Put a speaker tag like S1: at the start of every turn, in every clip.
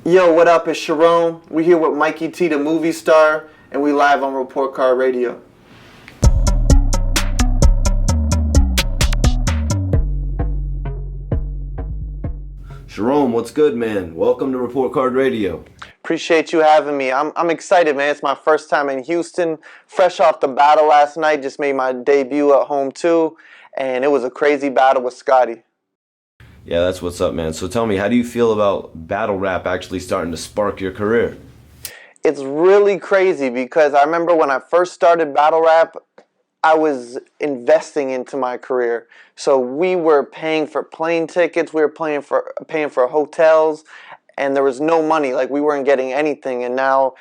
S1: Yo, what up? It's Charron. We here with Mikey T, the movie star, and we live on Report Card Radio.
S2: Charron, what's good, man? Welcome to Report Card Radio.
S1: Appreciate you having me. I'm excited, man. It's my first time in Houston. Fresh off the battle last night. Just made my debut at home too, and it was a crazy battle with Scotty.
S2: Yeah, that's what's up, man. So tell me, how do you feel about battle rap actually starting to spark your career?
S1: It's really crazy because I remember when I first started battle rap, I was investing into my career. So we were paying for plane tickets, we were paying for hotels, and there was no money. Like, we weren't getting anything. And now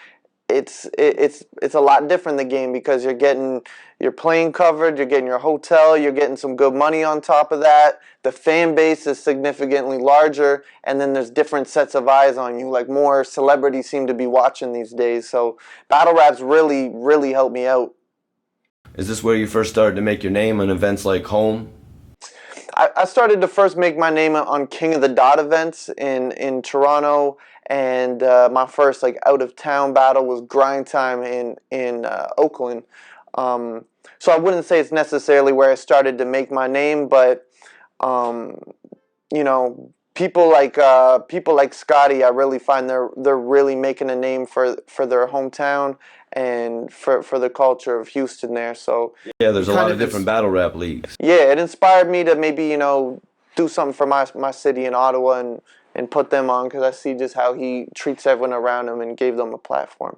S1: it's a lot different, the game, because you're getting your plane covered, you're getting your hotel, you're getting some good money on top of that. The fan base is significantly larger, and then there's different sets of eyes on you. Like, more celebrities seem to be watching these days. So battle rap's really helped me out.
S2: Is this where you first started to make your name on events like Home?
S1: I started to first make my name on King of the Dot events in Toronto, and my first out of town battle was Grind Time in Oakland. So I wouldn't say it's necessarily where I started to make my name, but people like Scotty, I really find they're really making a name for their hometown and for the culture of Houston there. So
S2: yeah, there's a lot of different battle rap leagues.
S1: Yeah, it inspired me to maybe do something for my city in Ottawa and put them on, because I see just how he treats everyone around him and gave them a platform.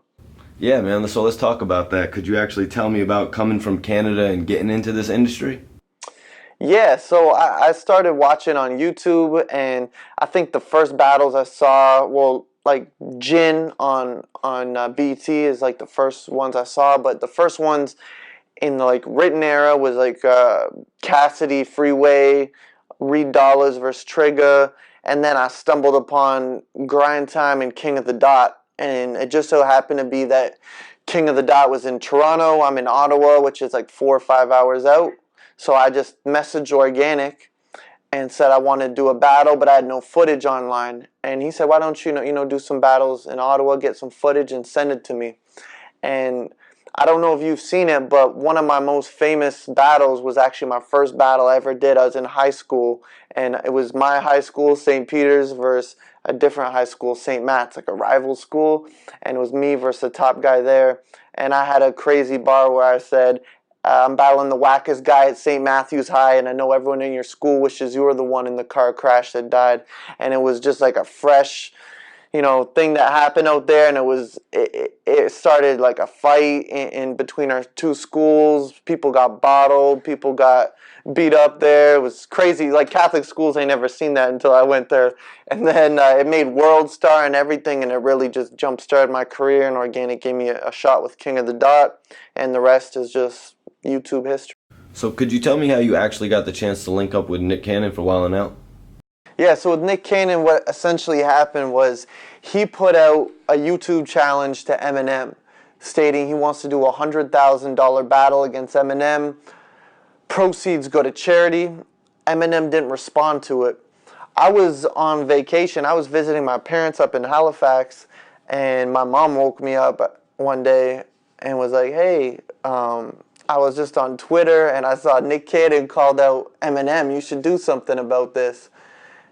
S2: Yeah, man, so let's talk about that. Could you actually tell me about coming from Canada and getting into this industry?
S1: Yeah, so I started watching on YouTube, and I think the first battles I saw, like Jin on BT is like the first ones I saw, but the first ones in the written era was Cassidy, Freeway, Reed Dollars versus Trigger, and then I stumbled upon Grind Time and King of the Dot, and it just so happened to be that King of the Dot was in Toronto, I'm in Ottawa, which is 4 or 5 hours out. So I just messaged Organic and said I wanted to do a battle, but I had no footage online. And he said, why don't you do some battles in Ottawa, get some footage and send it to me. And I don't know if you've seen it, but one of my most famous battles was actually my first battle I ever did. I was in high school, and it was my high school, St. Peter's, versus a different high school, St. Matt's, like a rival school. And it was me versus the top guy there. And I had a crazy bar where I said, I'm battling the wackest guy at St. Matthew's High, and I know everyone in your school wishes you were the one in the car crash that died. And it was just like a fresh, thing that happened out there, and it started like a fight in between our two schools. People got bottled, people got beat up there. It was crazy. Like, Catholic schools, I never seen that until I went there. And then it made World Star and everything, and it really just jump-started my career, and Organic gave me a shot with King of the Dot, and the rest is just YouTube history.
S2: So could you tell me how you actually got the chance to link up with Nick Cannon for Wildin' Out?
S1: Yeah, so with Nick Cannon, what essentially happened was he put out a YouTube challenge to Eminem, stating he wants to do a $100,000 battle against Eminem. Proceeds go to charity. Eminem didn't respond to it. I was on vacation. I was visiting my parents up in Halifax, and my mom woke me up one day and was like, hey, I was just on Twitter, and I saw Nick Cannon called out Eminem. You should do something about this.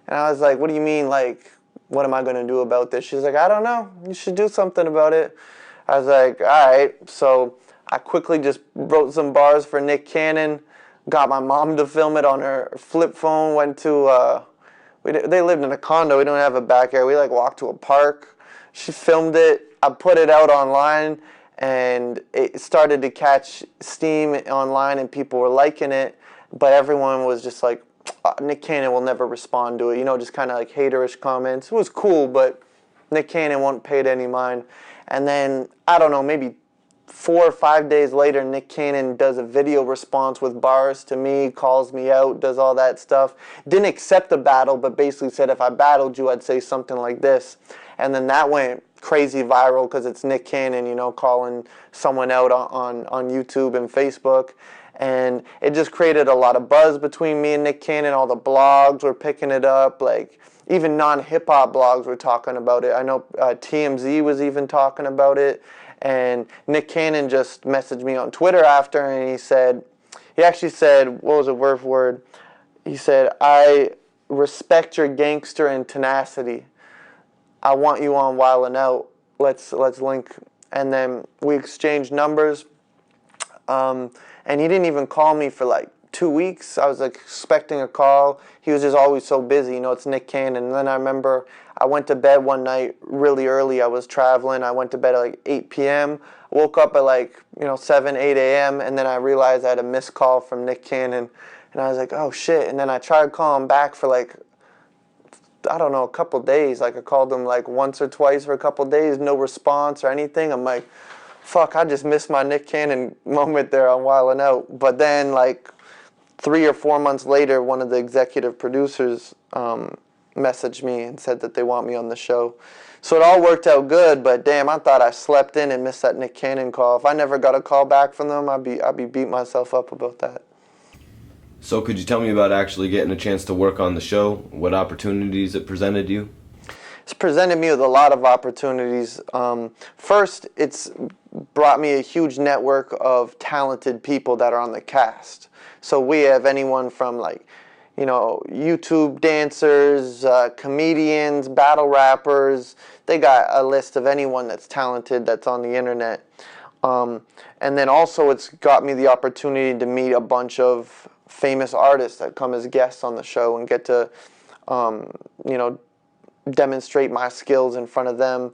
S1: And I was like, what do you mean, what am I going to do about this? She's like, I don't know. You should do something about it. I was like, all right. So I quickly just wrote some bars for Nick Cannon, got my mom to film it on her flip phone, went to, they lived in a condo. We don't have a backyard. We walked to a park. She filmed it. I put it out online, and it started to catch steam online, and people were liking it. But everyone was just like, Nick Cannon will never respond to it. Just kind of haterish comments. It was cool, but Nick Cannon won't pay it any mind. And then, I don't know, maybe 4 or 5 days later, Nick Cannon does a video response with bars to me, calls me out, does all that stuff. Didn't accept the battle, but basically said if I battled you, I'd say something like this. And then that went crazy viral because it's Nick Cannon, calling someone out on YouTube and Facebook. And it just created a lot of buzz between me and Nick Cannon. All the blogs were picking it up. even non-hip hop blogs were talking about it. I know TMZ was even talking about it, and Nick Cannon just messaged me on Twitter after, and he actually said, what was the word? He said, "I respect your gangster and tenacity. I want you on Wild 'N Out. Let's link." And then we exchanged numbers. And he didn't even call me for like 2 weeks. I was like expecting a call. He was just always so busy. You know, it's Nick Cannon. And then I remember I went to bed one night really early. I was traveling. I went to bed at like 8 p.m. Woke up at like, 7, 8 a.m. And then I realized I had a missed call from Nick Cannon. And I was like, oh shit. And then I tried calling back for like, I don't know, a couple days. Like I called him like once or twice for a couple days. No response or anything. I'm like, fuck, I just missed my Nick Cannon moment there on Wild 'N Out. But then, like, 3 or 4 months later, one of the executive producers messaged me and said that they want me on the show. So it all worked out good, but damn, I thought I slept in and missed that Nick Cannon call. If I never got a call back from them, I'd be beating myself up about that.
S2: So could you tell me about actually getting a chance to work on the show? What opportunities it presented you?
S1: It's presented me with a lot of opportunities. First, it's brought me a huge network of talented people that are on the cast. So we have anyone from like, YouTube dancers, comedians, battle rappers. They got a list of anyone that's talented that's on the internet. And then also it's got me the opportunity to meet a bunch of famous artists that come as guests on the show and get to, demonstrate my skills in front of them.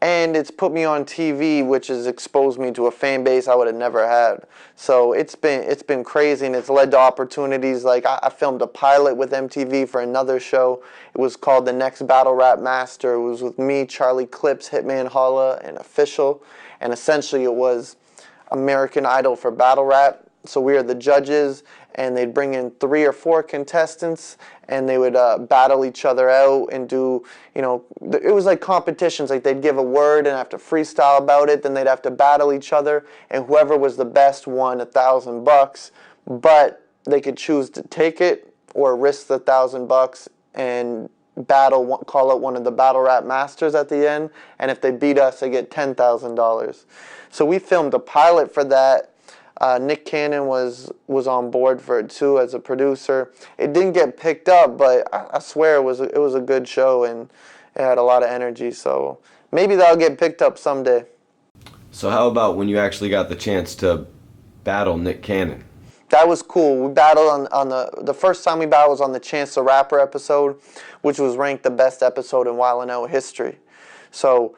S1: And it's put me on TV, which has exposed me to a fan base I would have never had. So it's been crazy, and it's led to opportunities. Like I filmed a pilot with MTV for another show. It was called The Next Battle Rap Master. It was with me, Charlie Clips, Hitman Holla, and Official. And essentially it was American Idol for battle rap. So we were the judges, and they'd bring in 3 or 4 contestants, and they would battle each other out and do, it was like competitions. Like they'd give a word and have to freestyle about it. Then they'd have to battle each other, and whoever was the best won $1,000. But they could choose to take it or risk the $1,000 and call out one of the battle rap masters at the end. And if they beat us, they get $10,000. So we filmed a pilot for that. Nick Cannon was on board for it too as a producer. It didn't get picked up, but I swear it was a good show, and it had a lot of energy. So maybe that'll get picked up someday.
S2: So how about when you actually got the chance to battle Nick Cannon?
S1: That was cool. We battled on the first time we battled was on the Chance the Rapper episode, which was ranked the best episode in Wild 'N Out history. So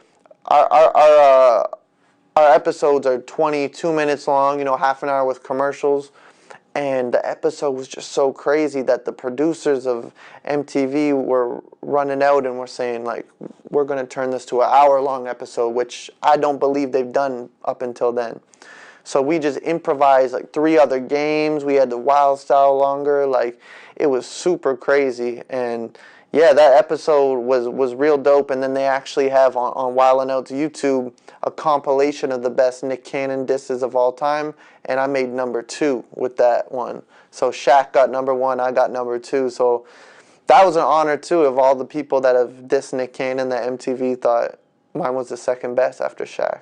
S1: our episodes are 22 minutes long, half an hour with commercials. And the episode was just so crazy that the producers of MTV were running out and were saying, like, we're going to turn this to an hour-long episode, which I don't believe they've done up until then. So we just improvised, like, 3 other games. We had the wild style longer. Like, it was super crazy. And yeah, that episode was real dope. And then they actually have on Wild 'N Out's YouTube a compilation of the best Nick Cannon disses of all time, and I made number 2 with that one. So Shaq got number 1, I got number 2. So that was an honor too. Of all the people that have dissed Nick Cannon, that MTV thought mine was the second best after Shaq.